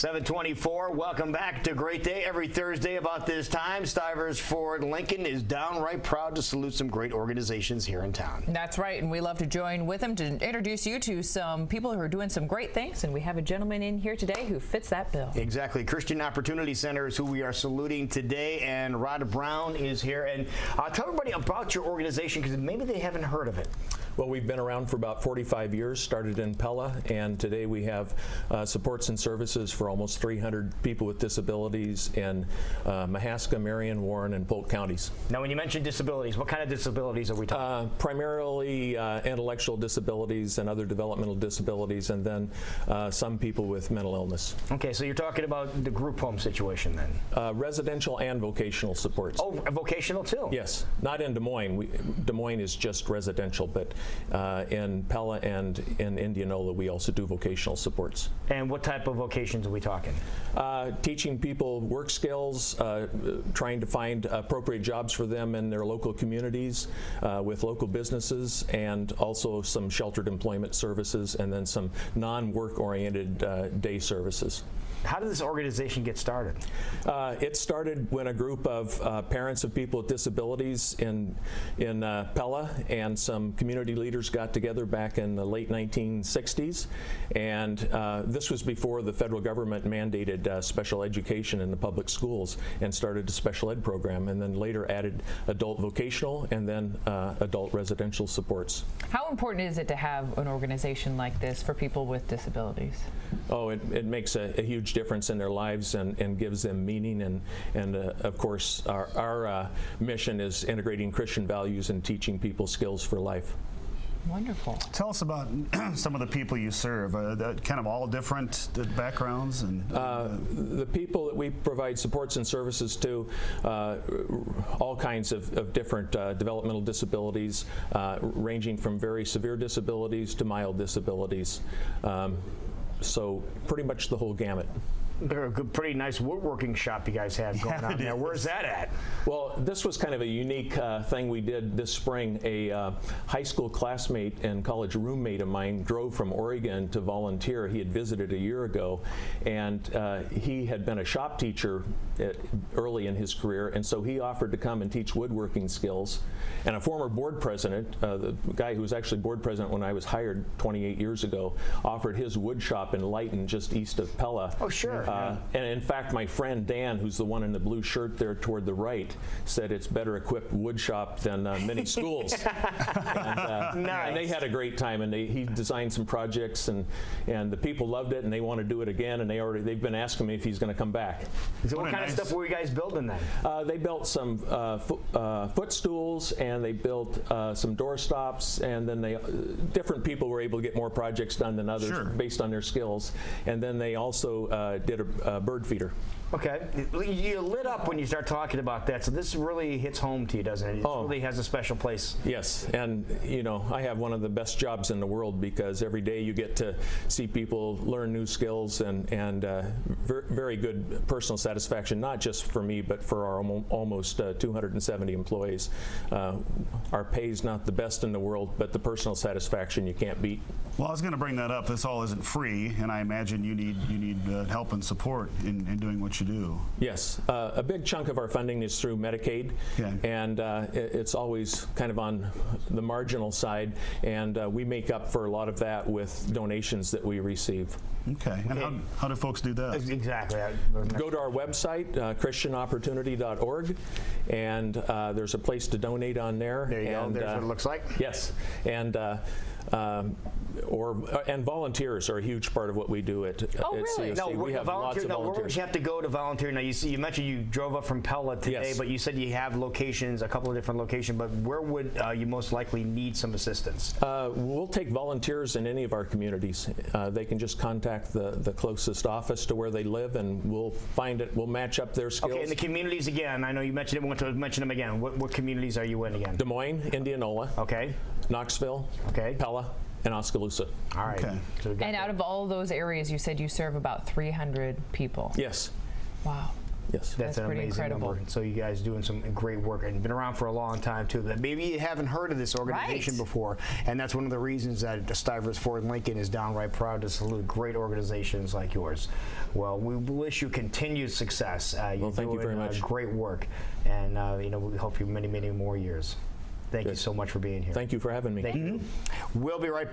724, welcome back to Great Day. Every Thursday about this time, Stivers Ford Lincoln is downright proud to salute some great organizations here in town. That's right, and we love to join with them to introduce you to some people who are doing some great things, and we have a gentleman in here today who fits that bill. Exactly. Christian Opportunity Center is who we are saluting today, and Rod Brown is here. And tell everybody about your organization, because maybe they haven't heard of it. Well, we've been around for about 45 years, started in Pella, and today we have supports and services for almost 300 people with disabilities in Mahaska, Marion, Warren, and Polk counties. Now, when you mention disabilities, what kind of disabilities are we talking? Primarily intellectual disabilities and other developmental disabilities, and then some people with mental illness. Okay, so you're talking about the group home situation then? Residential and vocational supports. Oh, vocational too? Yes, not in Des Moines. Des Moines is just residential, but in Pella and in Indianola, we also do vocational supports. And what type of vocations are we talking? Teaching people work skills, trying to find appropriate jobs for them in their local communities with local businesses, and also some sheltered employment services, and then some non-work oriented day services. How did this organization get started? It started when a group of parents of people with disabilities in Pella and some community leaders got together back in the late 1960s, and this was before the federal government mandated special education in the public schools and started a special ed program, and then later added adult vocational and then adult residential supports. How important is it to have an organization like this for people with disabilities? Oh, it makes a huge difference in their lives and gives them meaning, and of course our mission is integrating Christian values and teaching people skills for life. Wonderful. Tell us about some of the people you serve, kind of all different backgrounds. And the people that we provide supports and services to, all kinds of different developmental disabilities, ranging from very severe disabilities to mild disabilities. So pretty much the whole gamut. They're a good, pretty nice woodworking shop you guys have going on there. Where's that at? Well, this was kind of a unique thing we did this spring. A high school classmate and college roommate of mine drove from Oregon to volunteer. He had visited a year ago, and he had been a shop teacher early in his career, and so he offered to come and teach woodworking skills. And a former board president, the guy who was actually board president when I was hired 28 years ago, offered his wood shop in Lighton, just east of Pella. Oh, sure. And in fact, my friend Dan, who's the one in the blue shirt there toward the right, said it's better equipped wood shop than many schools. And they had a great time, and he designed some projects, and the people loved it, and they want to do it again, and they've been asking me if he's going to come back. So what kind of stuff were you guys building then? They built some footstools, and they built some door stops, and then different people were able to get more projects done than others based on their skills. And then they also did a bird feeder. Okay. You lit up when you start talking about that, so this really hits home to you, doesn't it? It really has a special place. Yes, and you know, I have one of the best jobs in the world because every day you get to see people learn new skills and very good personal satisfaction, not just for me, but for our almost 270 employees. Our pay's not the best in the world, but the personal satisfaction you can't beat. Well, I was going to bring that up. This all isn't free, and I imagine you need help and support in doing what you do. Yes, a big chunk of our funding is through Medicaid, and it's always kind of on the marginal side, and we make up for a lot of that with donations that we receive. Okay, and how do folks do that? Exactly. Go to our website, christianopportunity.org, and there's a place to donate on there. There you go. There's what it looks like. Yes, and volunteers are a huge part of what we do at really? COC. No, we have lots of volunteers. Where would you have to go to volunteer? Now, you mentioned you drove up from Pella today, but you said you have locations, a couple of different locations, but where would you most likely need some assistance? We'll take volunteers in any of our communities. They can just contact the closest office to where they live, and we'll find it. We'll match up their skills. Okay, and the communities again, I know you mentioned it, we want to mention them again. What communities are you in again? Des Moines, Indianola. Okay. Knoxville. Okay. Pella. And Oskaloosa. All right. Okay. So and out of all those areas, you said you serve about 300 people. Yes. Wow. Yes. That's an pretty amazing incredible. number. So you guys doing some great work and been around for a long time too. That maybe you haven't heard of this organization Right. before, and that's one of the reasons that Stivers Ford Lincoln is downright proud to salute great organizations like yours. Well, we wish you continued success. You're thank you doing, very much. Great work, and we hope you many more years. Thank you Good. so much for being here. Thank you for having me. Thank you. We'll be right back.